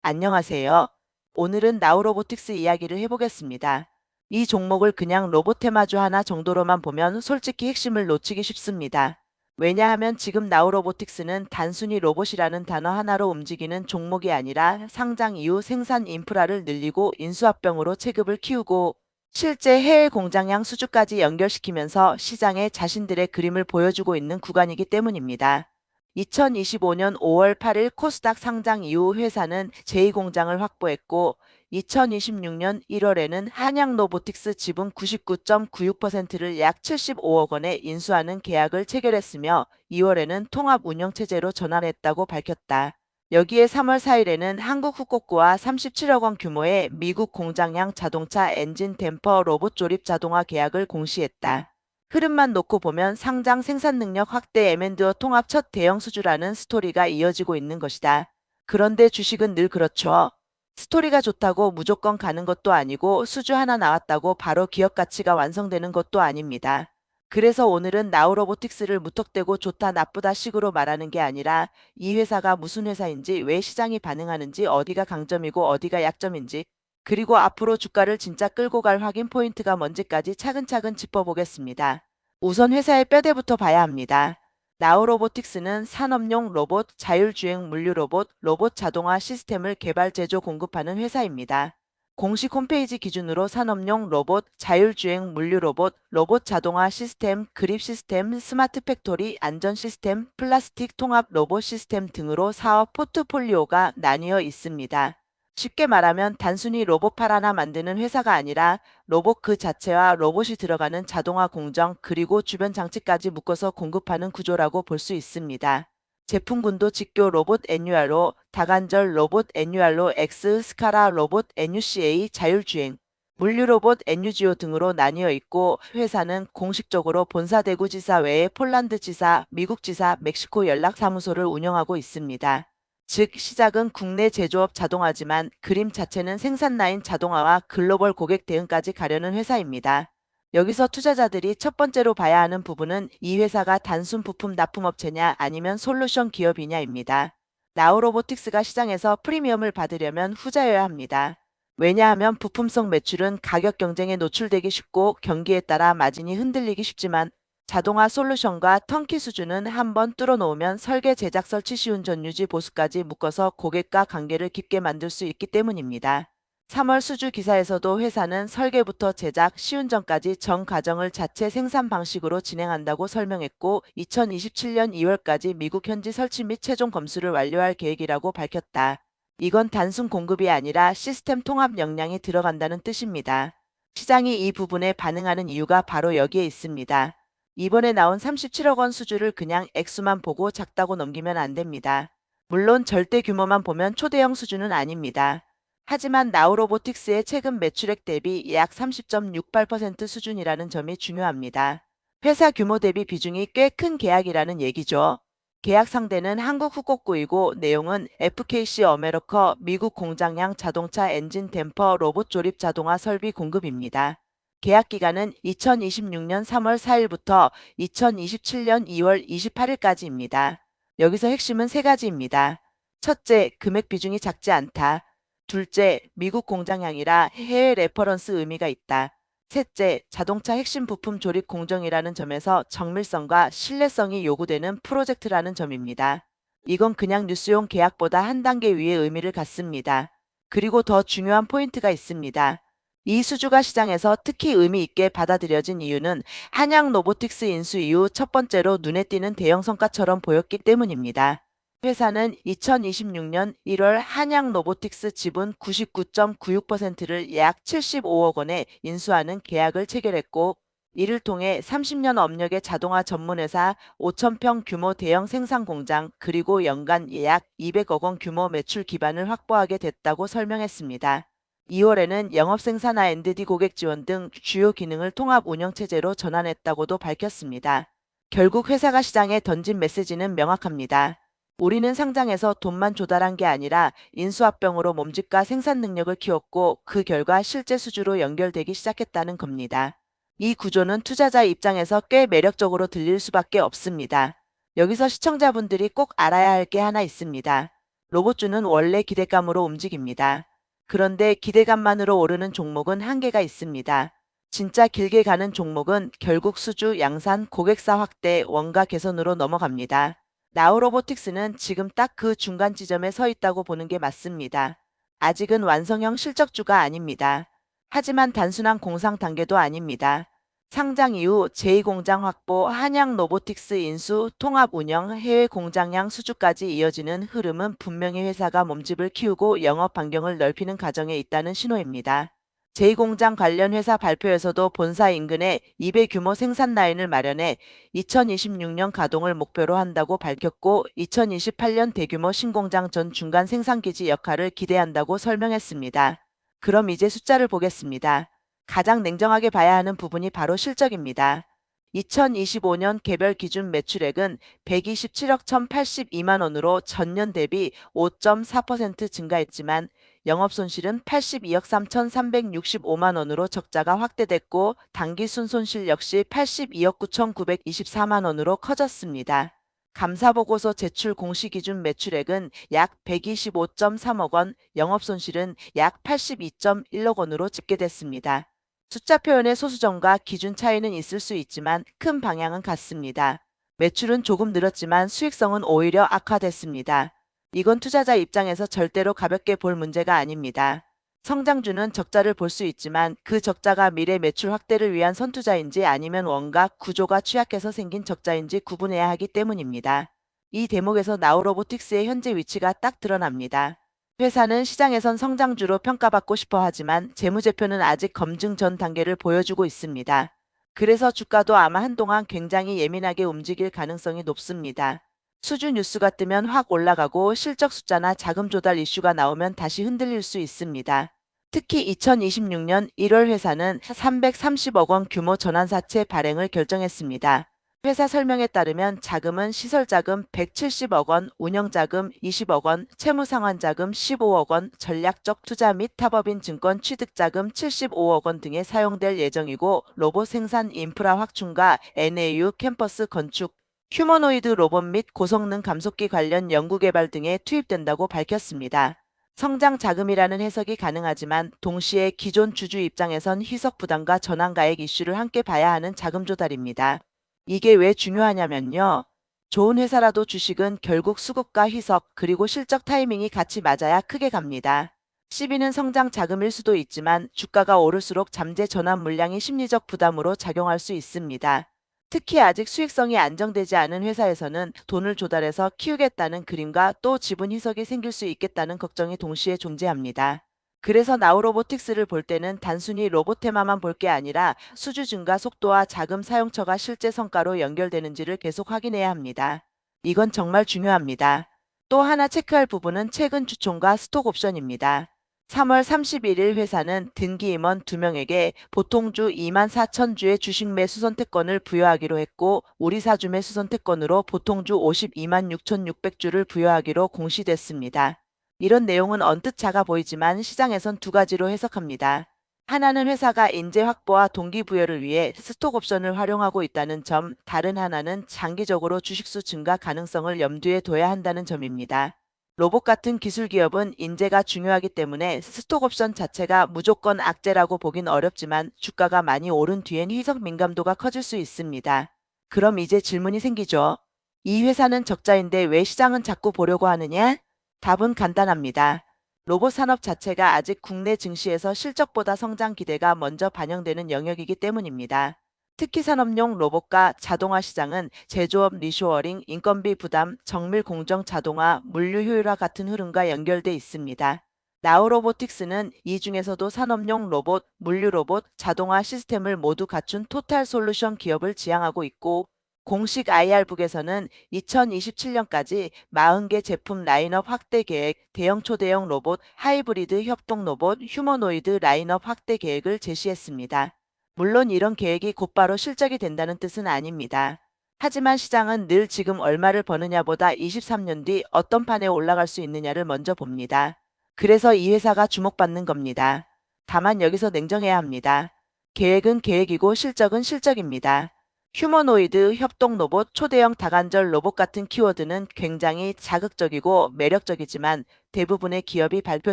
안녕하세요. 오늘은 나우로보틱스 이야기를 해보겠습니다. 이 종목을 그냥 로봇 테마주 하나 정도로만 보면 솔직히 핵심을 놓치기 쉽습니다. 왜냐하면 지금 나우로보틱스는 단순히 로봇이라는 단어 하나로 움직이는 종목이 아니라 상장 이후 생산 인프라를 늘리고 인수합병으로 체급을 키우고 실제 해외 공장량 수주까지 연결시키면서 시장에 자신들의 그림을 보여주고 있는 구간이기 때문입니다. 2025년 5월 8일 코스닥 상장 이후 회사는 제2공장을 확보했고 2026년 1월에는 한양로보틱스 지분 99.96%를 약 75억 원에 인수하는 계약을 체결했으며 2월에는 통합운영체제로 전환했다고 밝혔다. 여기에 3월 4일에는 한국후kok구와 37억 원 규모의 미국 공장량 자동차 엔진 댐퍼 로봇 조립 자동화 계약을 공시했다. 흐름만 놓고 보면 상장 생산 능력 확대 M&A 통합 첫 대형 수주라는 스토리가 이어지고 있는 것이다. 그런데 주식은 늘 그렇죠. 스토리가 좋다고 무조건 가는 것도 아니고 수주 하나 나왔다고 바로 기업 가치가 완성되는 것도 아닙니다. 그래서 오늘은 나우로보틱스를 무턱대고 좋다 나쁘다 식으로 말하는 게 아니라 이 회사가 무슨 회사인지, 왜 시장이 반응하는지, 어디가 강점이고 어디가 약점인지, 그리고 앞으로 주가를 진짜 끌고 갈 확인 포인트가 뭔지까지 차근차근 짚어보겠습니다. 우선 회사의 뼈대부터 봐야 합니다. 나우로보틱스는 산업용 로봇, 자율주행 물류 로봇, 로봇 자동화 시스템을 개발 제조 공급하는 회사입니다. 공식 홈페이지 기준으로 산업용 로봇, 자율주행 물류 로봇, 로봇 자동화 시스템, 그립 시스템, 스마트 팩토리, 안전 시스템, 플라스틱 통합 로봇 시스템 등으로 사업 포트폴리오가 나뉘어 있습니다. 쉽게 말하면 단순히 로봇팔 하나 만드는 회사가 아니라 로봇 그 자체와 로봇이 들어가는 자동화 공정 그리고 주변 장치까지 묶어서 공급하는 구조라고 볼 수 있습니다. 제품군도 직교 로봇 애뉴얼로, 다관절 로봇 애뉴얼로 X, 스카라 로봇 NUCA 자율주행, 물류 로봇 NUGO 등으로 나뉘어 있고 회사는 공식적으로 본사 대구 지사 외에 폴란드 지사, 미국 지사, 멕시코 연락사무소를 운영하고 있습니다. 즉 시작은 국내 제조업 자동화지만 그림 자체는 생산라인 자동화와 글로벌 고객 대응까지 가려는 회사입니다. 여기서 투자자들이 첫 번째로 봐야 하는 부분은 이 회사가 단순 부품 납품업체냐 아니면 솔루션 기업이냐입니다. 나우로보틱스가 시장에서 프리미엄을 받으려면 후자여야 합니다. 왜냐하면 부품성 매출은 가격 경쟁에 노출되기 쉽고 경기에 따라 마진이 흔들리기 쉽지만 자동화 솔루션과 턴키 수준은 한번 뚫어놓으면 설계 제작 설치 쉬운 전유지 보수까지 묶어서 고객과 관계를 깊게 만들 수 있기 때문입니다. 3월 수주 기사에서도 회사는 설계부터 제작, 시운전까지 전 과정을 자체 생산 방식으로 진행한다고 설명했고 2027년 2월까지 미국 현지 설치 및 최종 검수를 완료할 계획이라고 밝혔다. 이건 단순 공급이 아니라 시스템 통합 역량이 들어간다는 뜻입니다. 시장이 이 부분에 반응하는 이유가 바로 여기에 있습니다. 이번에 나온 37억 원 수주를 그냥 액수만 보고 작다고 넘기면 안 됩니다. 물론 절대 규모만 보면 초대형 수주는 아닙니다. 하지만 나우로보틱스의 최근 매출액 대비 약 30.68% 수준이라는 점이 중요합니다. 회사 규모 대비 비중이 꽤 큰 계약이라는 얘기죠. 계약 상대는 한국후kok구이고 내용은 FKC 어메리커 미국 공장량 자동차 엔진 댐퍼 로봇 조립 자동화 설비 공급입니다. 계약 기간은 2026년 3월 4일부터 2027년 2월 28일까지입니다. 여기서 핵심은 세 가지입니다. 첫째, 금액 비중이 작지 않다. 둘째, 미국 공장량이라 해외 레퍼런스 의미가 있다. 셋째, 자동차 핵심 부품 조립 공정이라는 점에서 정밀성과 신뢰성이 요구되는 프로젝트라는 점입니다. 이건 그냥 뉴스용 계약보다 한 단계 위의 의미를 갖습니다. 그리고 더 중요한 포인트가 있습니다. 이 수주가 시장에서 특히 의미 있게 받아들여진 이유는 한양 로보틱스 인수 이후 첫 번째로 눈에 띄는 대형 성과처럼 보였기 때문입니다. 회사는 2026년 1월 한양 로보틱스 지분 99.96%를 약 75억 원에 인수하는 계약을 체결했고 이를 통해 30년 업력의 자동화 전문회사 5,000평 규모 대형 생산 공장 그리고 연간 약 200억 원 규모 매출 기반을 확보하게 됐다고 설명했습니다. 2월에는 영업생산화 앤드 고객 지원 등 주요 기능을 통합 운영체제로 전환했다고도 밝혔습니다. 결국 회사가 시장에 던진 메시지는 명확합니다. 우리는 상장해서 돈만 조달한 게 아니라 인수합병으로 몸집과 생산 능력을 키웠고 그 결과 실제 수주로 연결되기 시작했다는 겁니다. 이 구조는 투자자 입장에서 꽤 매력적으로 들릴 수밖에 없습니다. 여기서 시청자분들이 꼭 알아야 할 게 하나 있습니다. 로봇주는 원래 기대감으로 움직입니다. 그런데 기대감만으로 오르는 종목은 한계가 있습니다. 진짜 길게 가는 종목은 결국 수주, 양산, 고객사 확대, 원가 개선으로 넘어갑니다. 나우로보틱스는 지금 딱 그 중간 지점에 서 있다고 보는 게 맞습니다. 아직은 완성형 실적주가 아닙니다. 하지만 단순한 공상 단계도 아닙니다. 상장 이후 제2공장 확보, 한양 로보틱스 인수, 통합 운영, 해외 공장량 수주까지 이어지는 흐름은 분명히 회사가 몸집을 키우고 영업 반경을 넓히는 과정에 있다는 신호입니다. 제2공장 관련 회사 발표에서도 본사 인근에 2배 규모 생산 라인을 마련해 2026년 가동을 목표로 한다고 밝혔고 2028년 대규모 신공장 전 중간 생산기지 역할을 기대한다고 설명했습니다. 그럼 이제 숫자를 보겠습니다. 가장 냉정하게 봐야 하는 부분이 바로 실적입니다. 2025년 개별 기준 매출액은 127억 1,082만 원으로 전년 대비 5.4% 증가했지만 영업손실은 82억 3,365만 원으로 적자가 확대됐고 당기순 손실 역시 82억 9,924만 원으로 커졌습니다. 감사보고서 제출 공시기준 매출액은 약 125.3억 원, 영업손실은 약 82.1억 원으로 집계됐습니다. 숫자 표현의 소수점과 기준 차이는 있을 수 있지만 큰 방향은 같습니다. 매출은 조금 늘었지만 수익성은 오히려 악화됐습니다. 이건 투자자 입장에서 절대로 가볍게 볼 문제가 아닙니다. 성장주는 적자를 볼 수 있지만 그 적자가 미래 매출 확대를 위한 선투자인지 아니면 원가 구조가 취약해서 생긴 적자인지 구분해야 하기 때문입니다. 이 대목에서 나우로보틱스의 현재 위치가 딱 드러납니다. 회사는 시장에선 성장주로 평가받고 싶어 하지만 재무제표는 아직 검증 전 단계를 보여주고 있습니다. 그래서 주가도 아마 한동안 굉장히 예민하게 움직일 가능성이 높습니다. 수주 뉴스가 뜨면 확 올라가고 실적 숫자나 자금 조달 이슈가 나오면 다시 흔들릴 수 있습니다. 특히 2026년 1월 회사는 330억 원 규모 전환사채 발행을 결정했습니다. 회사 설명에 따르면 자금은 시설자금 170억 원, 운영자금 20억 원, 채무상환자금 15억 원, 전략적 투자 및 타법인 증권 취득자금 75억 원 등에 사용될 예정이고 로봇 생산 인프라 확충과 NAU 캠퍼스 건축, 휴머노이드 로봇 및 고성능 감속기 관련 연구개발 등에 투입된다고 밝혔습니다. 성장 자금이라는 해석이 가능하지만 동시에 기존 주주 입장에선 희석 부담과 전환가액 이슈를 함께 봐야 하는 자금 조달입니다. 이게 왜 중요하냐면요. 좋은 회사라도 주식은 결국 수급과 희석 그리고 실적 타이밍이 같이 맞아야 크게 갑니다. 시비는 성장 자금일 수도 있지만 주가가 오를수록 잠재 전환 물량이 심리적 부담으로 작용할 수 있습니다. 특히 아직 수익성이 안정되지 않은 회사에서는 돈을 조달해서 키우겠다는 그림과 또 지분 희석이 생길 수 있겠다는 걱정이 동시에 존재합니다. 그래서 나우로보틱스를 볼 때는 단순히 로봇 테마만 볼 게 아니라 수주 증가 속도와 자금 사용처가 실제 성과로 연결되는지를 계속 확인해야 합니다. 이건 정말 중요합니다. 또 하나 체크할 부분은 최근 주총과 스톡 옵션입니다. 3월 31일 회사는 등기 임원 2명에게 보통주 24,000주의 주식 매수 선택권을 부여하기로 했고 우리사주 매수 선택권으로 보통주 52만 6,600주를 부여하기로 공시됐습니다. 이런 내용은 언뜻 작아 보이지만 시장에선 두 가지로 해석합니다. 하나는 회사가 인재 확보와 동기부여를 위해 스톡 옵션을 활용하고 있다는 점, 다른 하나는 장기적으로 주식수 증가 가능성을 염두에 둬야 한다는 점입니다. 로봇 같은 기술 기업은 인재가 중요하기 때문에 스톡 옵션 자체가 무조건 악재라고 보긴 어렵지만 주가가 많이 오른 뒤엔 희석 민감도가 커질 수 있습니다. 그럼 이제 질문이 생기죠. 이 회사는 적자인데 왜 시장은 자꾸 보려고 하느냐? 답은 간단합니다. 로봇 산업 자체가 아직 국내 증시에서 실적보다 성장 기대가 먼저 반영되는 영역이기 때문입니다. 특히 산업용 로봇과 자동화 시장은 제조업 리쇼어링, 인건비 부담, 정밀 공정 자동화, 물류 효율화 같은 흐름과 연결돼 있습니다. 나우로보틱스는 이 중에서도 산업용 로봇, 물류 로봇, 자동화 시스템을 모두 갖춘 토탈 솔루션 기업을 지향하고 있고 공식 IR북에서는 2027년까지 40개 제품 라인업 확대 계획, 대형 초대형 로봇, 하이브리드 협동 로봇, 휴머노이드 라인업 확대 계획을 제시했습니다. 물론 이런 계획이 곧바로 실적이 된다는 뜻은 아닙니다. 하지만 시장은 늘 지금 얼마를 버느냐보다 23년 뒤 어떤 판에 올라갈 수 있느냐를 먼저 봅니다. 그래서 이 회사가 주목받는 겁니다. 다만 여기서 냉정해야 합니다. 계획은 계획이고 실적은 실적입니다. 휴머노이드, 협동 로봇, 초대형 다관절 로봇 같은 키워드는 굉장히 자극적이고 매력적이지만 대부분의 기업이 발표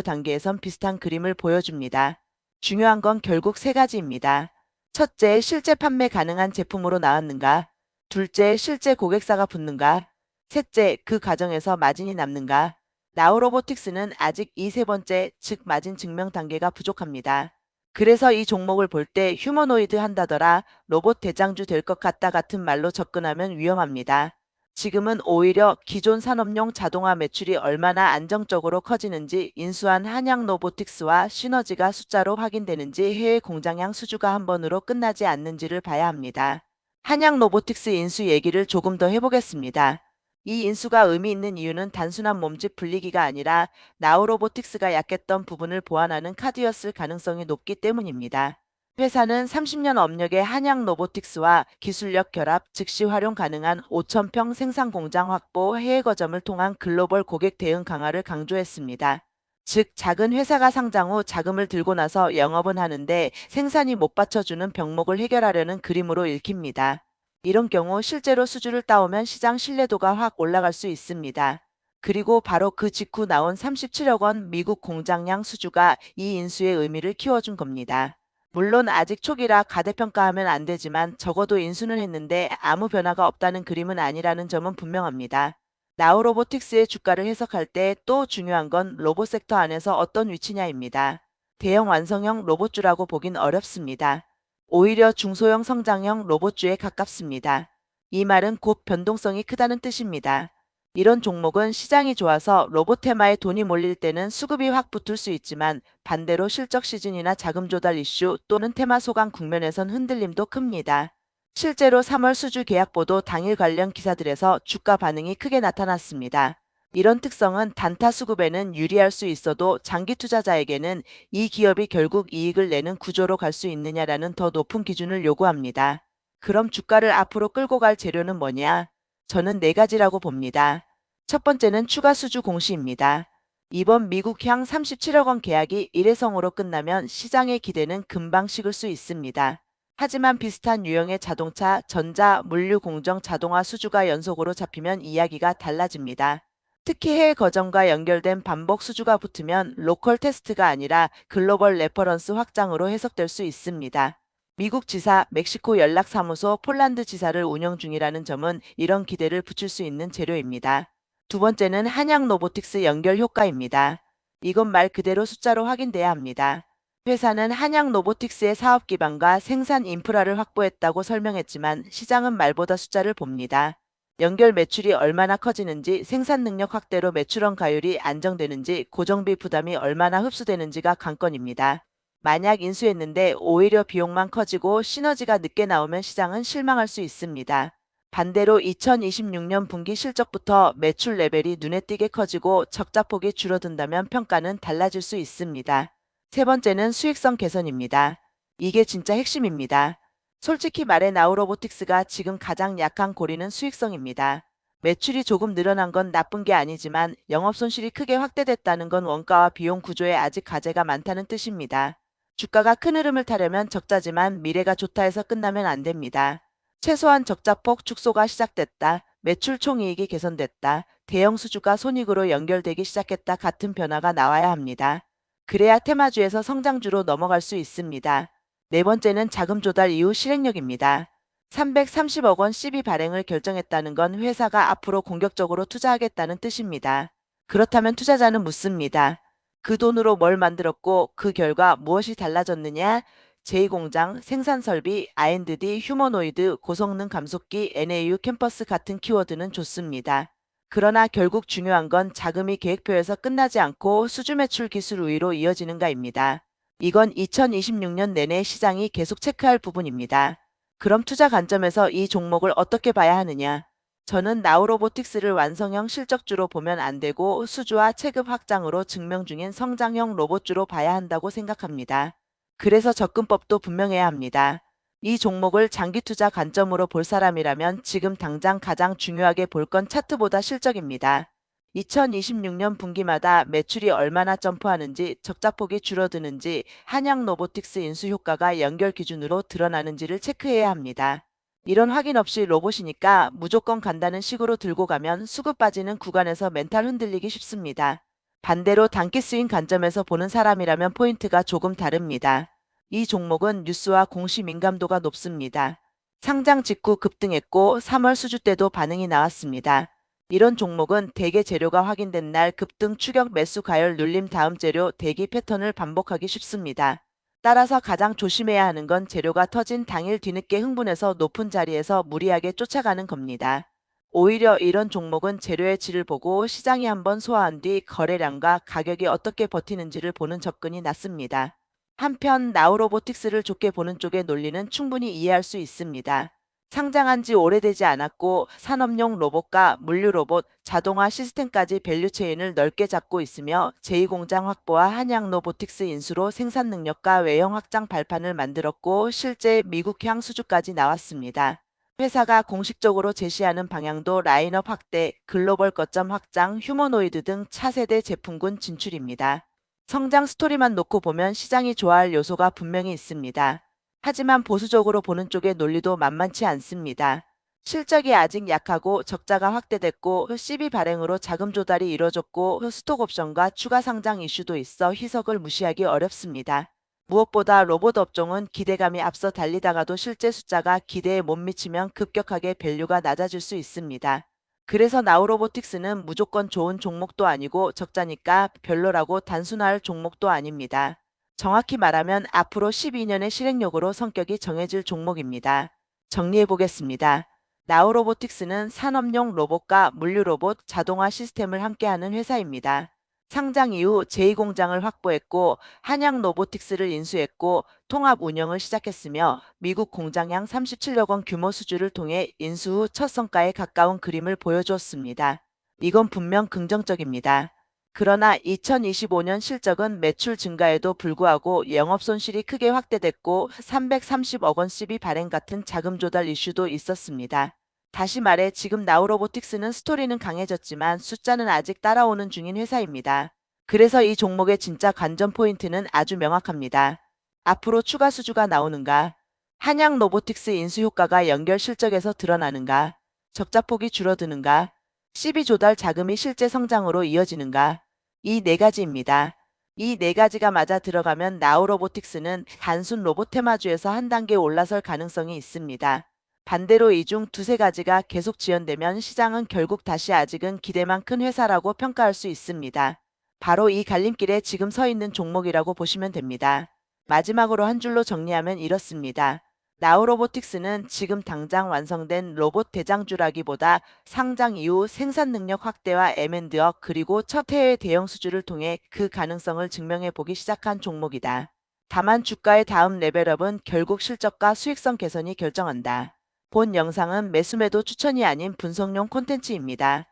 단계에선 비슷한 그림을 보여줍니다. 중요한 건 결국 세 가지입니다. 첫째, 실제 판매 가능한 제품으로 나왔는가? 둘째, 실제 고객사가 붙는가? 셋째, 그 과정에서 마진이 남는가? 나우로보틱스는 아직 이 세 번째, 즉 마진 증명 단계가 부족합니다. 그래서 이 종목을 볼 때 휴머노이드 한다더라, 로봇 대장주 될 것 같다 같은 말로 접근하면 위험합니다. 지금은 오히려 기존 산업용 자동화 매출이 얼마나 안정적으로 커지는지 인수한 한양 로보틱스와 시너지가 숫자로 확인되는지 해외 공장량 수주가 한 번으로 끝나지 않는지를 봐야 합니다. 한양 로보틱스 인수 얘기를 조금 더 해보겠습니다. 이 인수가 의미 있는 이유는 단순한 몸집 분리기가 아니라 나우로보틱스가 약했던 부분을 보완하는 카드였을 가능성이 높기 때문입니다. 회사는 30년 업력의 한양 로보틱스와 기술력 결합, 즉시 활용 가능한 5,000평 생산 공장 확보, 해외 거점을 통한 글로벌 고객 대응 강화를 강조했습니다. 즉, 작은 회사가 상장 후 자금을 들고 나서 영업은 하는데 생산이 못 받쳐주는 병목을 해결하려는 그림으로 읽힙니다. 이런 경우 실제로 수주를 따오면 시장 신뢰도가 확 올라갈 수 있습니다. 그리고 바로 그 직후 나온 37억 원 미국 공장량 수주가 이 인수의 의미를 키워준 겁니다. 물론 아직 초기라 가대평가하면 안 되지만 적어도 인수는 했는데 아무 변화가 없다는 그림은 아니라는 점은 분명합니다. 나우로보틱스의 주가를 해석할 때 또 중요한 건 로봇 섹터 안에서 어떤 위치냐입니다. 대형 완성형 로봇주라고 보긴 어렵습니다. 오히려 중소형 성장형 로봇주에 가깝습니다. 이 말은 곧 변동성이 크다는 뜻입니다. 이런 종목은 시장이 좋아서 로봇 테마에 돈이 몰릴 때는 수급이 확 붙을 수 있지만 반대로 실적 시즌이나 자금 조달 이슈 또는 테마 소강 국면에선 흔들림도 큽니다. 실제로 3월 수주 계약보도 당일 관련 기사들에서 주가 반응이 크게 나타났습니다. 이런 특성은 단타 수급에는 유리할 수 있어도 장기 투자자에게는 이 기업이 결국 이익을 내는 구조로 갈 수 있느냐라는 더 높은 기준을 요구합니다. 그럼 주가를 앞으로 끌고 갈 재료는 뭐냐? 저는 네 가지라고 봅니다. 첫 번째는 추가 수주 공시입니다. 이번 미국향 37억 원 계약이 일회성으로 끝나면 시장의 기대는 금방 식을 수 있습니다. 하지만 비슷한 유형의 자동차, 전자, 물류 공정 자동화 수주가 연속으로 잡히면 이야기가 달라집니다. 특히 해외 거점과 연결된 반복 수주가 붙으면 로컬 테스트가 아니라 글로벌 레퍼런스 확장으로 해석될 수 있습니다. 미국 지사, 멕시코 연락사무소, 폴란드 지사를 운영 중이라는 점은 이런 기대를 붙일 수 있는 재료입니다. 두 번째는 한양 로보틱스 연결 효과입니다. 이건 말 그대로 숫자로 확인돼야 합니다. 회사는 한양 로보틱스의 사업 기반과 생산 인프라를 확보했다고 설명했지만 시장은 말보다 숫자를 봅니다. 연결 매출이 얼마나 커지는지, 생산 능력 확대로 매출원 가율이 안정되는지, 고정비 부담이 얼마나 흡수되는지가 관건입니다. 만약 인수했는데 오히려 비용만 커지고 시너지가 늦게 나오면 시장은 실망할 수 있습니다. 반대로 2026년 분기 실적부터 매출 레벨이 눈에 띄게 커지고 적자폭이 줄어든다면 평가는 달라질 수 있습니다. 세 번째는 수익성 개선입니다. 이게 진짜 핵심입니다. 솔직히 말해 나우로보틱스가 지금 가장 약한 고리는 수익성입니다. 매출이 조금 늘어난 건 나쁜 게 아니지만 영업손실이 크게 확대됐다는 건 원가와 비용 구조에 아직 과제가 많다는 뜻입니다. 주가가 큰 흐름을 타려면 적자지만 미래가 좋다 해서 끝나면 안 됩니다. 최소한 적자폭 축소가 시작됐다. 매출 총이익이 개선됐다. 대형 수주가 손익으로 연결되기 시작했다 같은 변화가 나와야 합니다. 그래야 테마주에서 성장주로 넘어갈 수 있습니다. 네 번째는 자금 조달 이후 실행력입니다. 330억 원 CB 발행을 결정했다는 건 회사가 앞으로 공격적으로 투자하겠다는 뜻입니다. 그렇다면 투자자는 묻습니다. 그 돈으로 뭘 만들었고 그 결과 무엇이 달라졌느냐? 제2공장, 생산설비, R&D, 휴머노이드, 고성능 감속기, NAU 캠퍼스 같은 키워드는 좋습니다. 그러나 결국 중요한 건 자금이 계획표에서 끝나지 않고 수주 매출 기술 우위로 이어지는가입니다. 이건 2026년 내내 시장이 계속 체크할 부분입니다. 그럼 투자 관점에서 이 종목을 어떻게 봐야 하느냐? 저는 나우로보틱스를 완성형 실적주로 보면 안 되고 수주와 체급 확장으로 증명 중인 성장형 로봇주로 봐야 한다고 생각합니다. 그래서 접근법도 분명해야 합니다. 이 종목을 장기 투자 관점으로 볼 사람이라면 지금 당장 가장 중요하게 볼 건 차트보다 실적입니다. 2026년 분기마다 매출이 얼마나 점프하는지, 적자폭이 줄어드는지, 한양 로보틱스 인수 효과가 연결 기준으로 드러나는지를 체크해야 합니다. 이런 확인 없이 로봇이니까 무조건 간다는 식으로 들고 가면 수급 빠지는 구간에서 멘탈 흔들리기 쉽습니다. 반대로 단기 스윙 관점에서 보는 사람이라면 포인트가 조금 다릅니다. 이 종목은 뉴스와 공시 민감도가 높습니다. 상장 직후 급등했고 3월 수주 때도 반응이 나왔습니다. 이런 종목은 대개 재료가 확인된 날 급등 추격 매수 가열 눌림 다음 재료 대기 패턴을 반복하기 쉽습니다. 따라서 가장 조심해야 하는 건 재료가 터진 당일 뒤늦게 흥분해서 높은 자리에서 무리하게 쫓아가는 겁니다. 오히려 이런 종목은 재료의 질을 보고 시장이 한번 소화한 뒤 거래량과 가격이 어떻게 버티는지를 보는 접근이 낫습니다. 한편 나우로보틱스를 좋게 보는 쪽의 논리는 충분히 이해할 수 있습니다. 상장한 지 오래되지 않았고 산업용 로봇과 물류 로봇, 자동화 시스템까지 밸류체인을 넓게 잡고 있으며 제2공장 확보와 한양로보틱스 인수로 생산 능력과 외형 확장 발판을 만들었고 실제 미국향 수주까지 나왔습니다. 회사가 공식적으로 제시하는 방향도 라인업 확대, 글로벌 거점 확장, 휴머노이드 등 차세대 제품군 진출입니다. 성장 스토리만 놓고 보면 시장이 좋아할 요소가 분명히 있습니다. 하지만 보수적으로 보는 쪽의 논리도 만만치 않습니다. 실적이 아직 약하고 적자가 확대됐고 CB 발행으로 자금 조달이 이뤄졌고 스톡 옵션과 추가 상장 이슈도 있어 희석을 무시하기 어렵습니다. 무엇보다 로봇 업종은 기대감이 앞서 달리다가도 실제 숫자가 기대에 못 미치면 급격하게 밸류가 낮아질 수 있습니다. 그래서 나우로보틱스는 무조건 좋은 종목도 아니고 적자니까 별로라고 단순화할 종목도 아닙니다. 정확히 말하면 앞으로 12년의 실행력으로 성격이 정해질 종목입니다. 정리해 보겠습니다. 나우로보틱스는 산업용 로봇과 물류 로봇, 자동화 시스템을 함께하는 회사입니다. 상장 이후 제2공장을 확보했고 한양 로보틱스를 인수했고 통합 운영을 시작했으며 미국 공장양 37억 원 규모 수주를 통해 인수 후 첫 성과에 가까운 그림을 보여주었습니다. 이건 분명 긍정적입니다. 그러나 2025년 실적은 매출 증가에도 불구하고 영업손실이 크게 확대됐고 330억 원 CB 발행 같은 자금 조달 이슈도 있었습니다. 다시 말해 지금 나우로보틱스는 스토리는 강해졌지만 숫자는 아직 따라오는 중인 회사입니다. 그래서 이 종목의 진짜 관전 포인트는 아주 명확합니다. 앞으로 추가 수주가 나오는가? 한양 로보틱스 인수 효과가 연결 실적에서 드러나는가? 적자폭이 줄어드는가? CB 조달 자금이 실제 성장으로 이어지는가? 이 네 가지입니다. 이 네 가지가 맞아 들어가면 나우로보틱스는 단순 로봇 테마주에서 한 단계 올라설 가능성이 있습니다. 반대로 이 중 두세 가지가 계속 지연되면 시장은 결국 다시 아직은 기대만 큰 회사라고 평가할 수 있습니다. 바로 이 갈림길에 지금 서 있는 종목이라고 보시면 됩니다. 마지막으로 한 줄로 정리하면 이렇습니다. 나우로보틱스는 지금 당장 완성된 로봇 대장주라기보다 상장 이후 생산 능력 확대와 M&D업 그리고 첫 해외 대형 수주를 통해 그 가능성을 증명해 보기 시작한 종목이다. 다만 주가의 다음 레벨업은 결국 실적과 수익성 개선이 결정한다. 본 영상은 매수매도 추천이 아닌 분석용 콘텐츠입니다.